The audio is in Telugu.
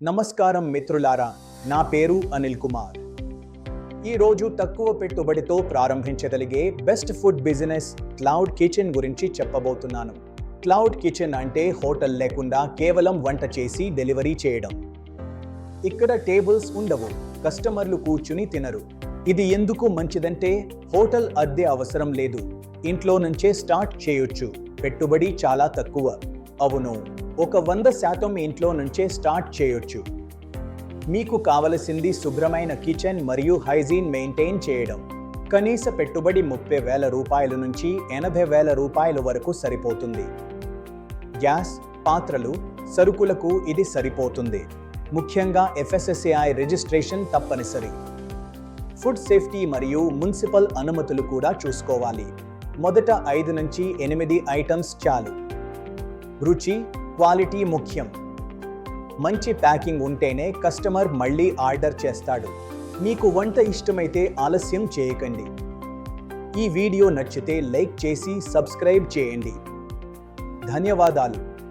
నమస్కారం మిత్రులారా, నా పేరు అనిల్ కుమార్. ఈరోజు తక్కువ పెట్టుబడితో ప్రారంభించగలిగే best food business cloud kitchen గురించి చెప్పబోతున్నాను. క్లౌడ్ కిచెన్ అంటే హోటల్ లేకుండా కేవలం వంట చేసి డెలివరీ చేయడం. ఇక్కడ టేబుల్స్ ఉండవు, కస్టమర్లు కూర్చుని తినరు. ఇది ఎందుకు మంచిదంటే హోటల్ అద్దె అవసరం లేదు, ఇంట్లో నుంచే స్టార్ట్ చేయొచ్చు. పెట్టుబడి చాలా తక్కువ. అవును, ఒక 100% ఇంట్లో నుంచే స్టార్ట్ చేయొచ్చు. మీకు కావలసింది శుభ్రమైన కిచెన్ మరియు హైజీన్ మెయింటైన్ చేయడం. కనీస పెట్టుబడి 30,000 రూపాయల నుంచి 80,000 రూపాయల వరకు సరిపోతుంది. గ్యాస్, పాత్రలు, సరుకులకు ఇది సరిపోతుంది. ముఖ్యంగా FSSAI రిజిస్ట్రేషన్ తప్పనిసరి. ఫుడ్ సేఫ్టీ మరియు మున్సిపల్ అనుమతులు కూడా చూసుకోవాలి. మొదట 5 నుంచి 8 ఐటమ్స్ చాలు. రుచి, క్వాలిటీ ముఖ్యం. మంచి ప్యాకింగ్ ఉంటేనే కస్టమర్ మళ్ళీ ఆర్డర్ చేస్తాడు. మీకు వంట ఇష్టమైతే ఆలస్యం చేయకండి. ఈ వీడియో నచ్చితే లైక్ చేసి సబ్స్క్రైబ్ చేయండి. ధన్యవాదాలు.